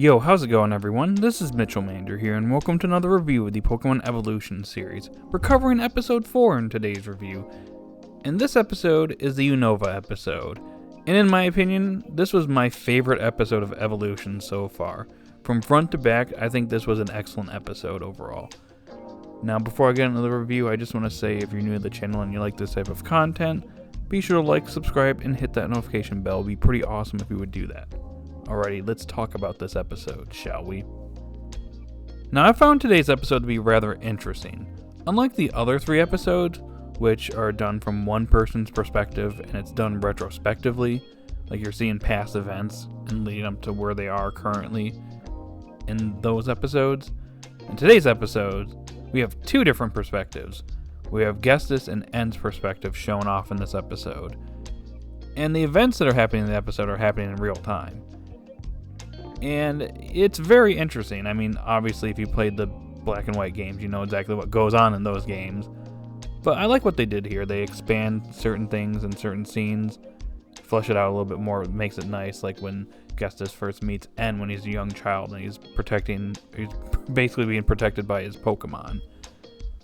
Yo, how's it going everyone? This is Mitchell Mander here, and welcome to another review of the Pokemon Evolution series. We're covering episode 4 in today's review, and this episode is the Unova episode. And in my opinion, this was my favorite episode of Evolution so far. From front to back, I think this was an excellent episode overall. Now, before I get into the review, I just want to say if you're new to the channel and you like this type of content, be sure to like, subscribe, and hit that notification bell. It'd be pretty awesome if you would do that. Alrighty, let's talk about this episode, shall we? Now, I found today's episode to be rather interesting. Unlike the other 3 episodes, which are done from one person's perspective and it's done retrospectively, like you're seeing past events and leading up to where they are currently in those episodes. In today's episode, we have 2 different perspectives. We have Ghestis and N's perspective shown off in this episode. And the events that are happening in the episode are happening in real time. And it's very interesting. I mean, obviously, if you played the black and white games, you know exactly what goes on in those games. But I like what they did here. They expand certain things and certain scenes, flesh it out a little bit more, makes it nice. Like when Ghestis first meets N when he's a young child and he's basically being protected by his Pokemon.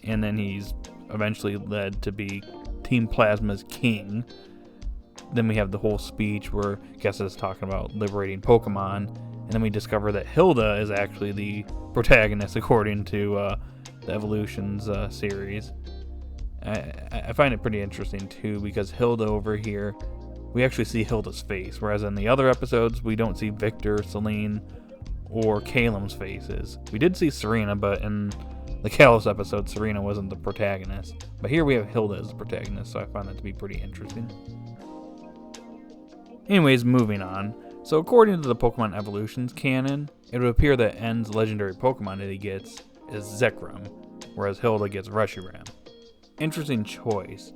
And then he's eventually led to be Team Plasma's king. Then we have the whole speech where Ghestis is talking about liberating Pokemon. And then we discover that Hilda is actually the protagonist according to the Evolutions series. I find it pretty interesting too because Hilda over here, we actually see Hilda's face. Whereas in the other episodes, we don't see Victor, Celine, or Calem's faces. We did see Serena, but in the Kalos episode, Serena wasn't the protagonist. But here we have Hilda as the protagonist, so I find that to be pretty interesting. Anyways, moving on. So according to the Pokemon Evolutions canon, it would appear that N's legendary Pokemon that he gets is Zekrom, whereas Hilda gets Reshiram. Interesting choice.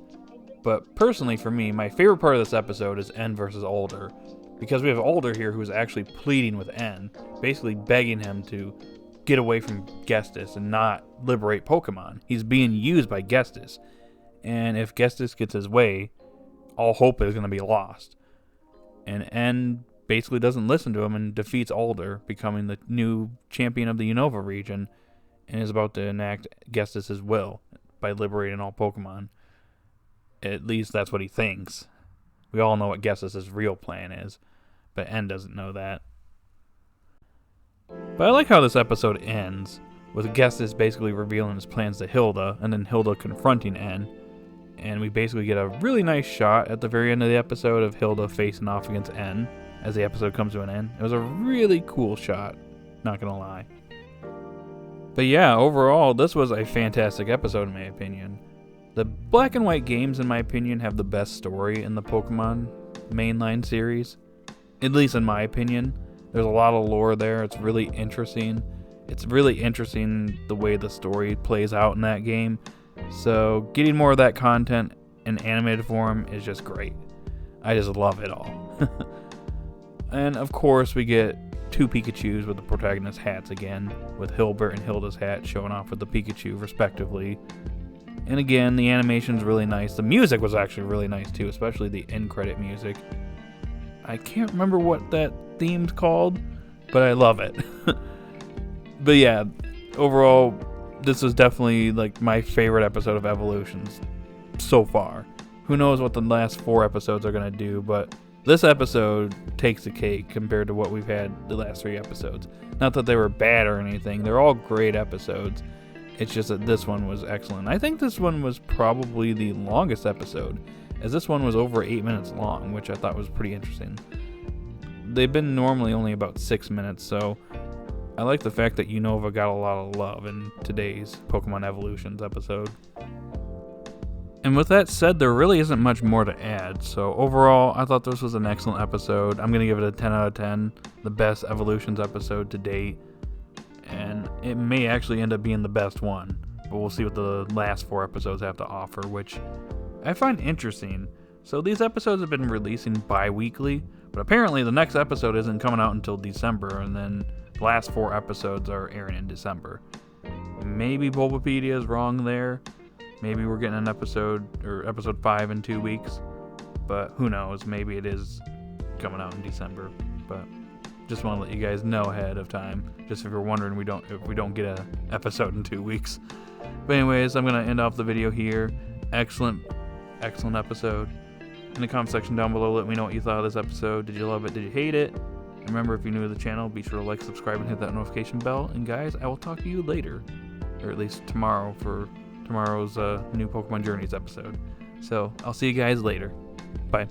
But personally for me, my favorite part of this episode is N versus Alder, because we have Alder here who's actually pleading with N, basically begging him to get away from Ghestis and not liberate Pokemon. He's being used by Ghestis, and if Ghestis gets his way, all hope is going to be lost. And N basically doesn't listen to him and defeats Alder, becoming the new champion of the Unova region, and is about to enact Ghestis' will by liberating all Pokemon. At least that's what he thinks. We all know what Ghestis' real plan is, but N doesn't know that. But I like how this episode ends, with Ghestis basically revealing his plans to Hilda, and then Hilda confronting N. And we basically get a really nice shot at the very end of the episode of Hilda facing off against N as the episode comes to an end. It was a really cool shot, not gonna lie. But yeah, overall, this was a fantastic episode in my opinion. The black and white games, in my opinion, have the best story in the Pokemon mainline series. At least in my opinion. There's a lot of lore there. It's really interesting. It's really interesting the way the story plays out in that game. So getting more of that content in animated form is just great. I just love it all. And of course we get 2 Pikachus with the protagonist hats again, with Hilbert and Hilda's hat showing off with the Pikachu respectively. And again, the animation's really nice. The music was actually really nice too, especially the end credit music. I can't remember what that theme's called, but I love it. But yeah, overall, this was definitely like my favorite episode of Evolutions so far. Who knows what the last 4 episodes are going to do, but this episode takes the cake compared to what we've had the last 3 episodes. Not that they were bad or anything, they're all great episodes. It's just that this one was excellent. I think this one was probably the longest episode, as this one was over 8 minutes long, which I thought was pretty interesting. They've been normally only about 6 minutes, so I like the fact that Unova got a lot of love in today's Pokemon Evolutions episode. And with that said, there really isn't much more to add, so overall, I thought this was an excellent episode. I'm going to give it a 10 out of 10, the best Evolutions episode to date, and it may actually end up being the best one, but we'll see what the last 4 episodes have to offer, which I find interesting. So these episodes have been releasing bi-weekly, but apparently the next episode isn't coming out until December, and then the last 4 episodes are airing in December. Maybe Bulbapedia is wrong there. Maybe we're getting an episode 5 in 2 weeks, but who knows? Maybe it is coming out in December, but Just want to let you guys know ahead of time, just if you're wondering if we don't get a episode in 2 weeks. But anyways, I'm gonna end off the video here. Excellent episode. In the comment section down below, let me know what you thought of this episode. Did you love it? Did you hate it? And remember, if you're new to the channel, be sure to like, subscribe, and hit that notification bell. And guys, I will talk to you later, or at least tomorrow for tomorrow's new Pokemon Journeys episode. So I'll see you guys later. Bye.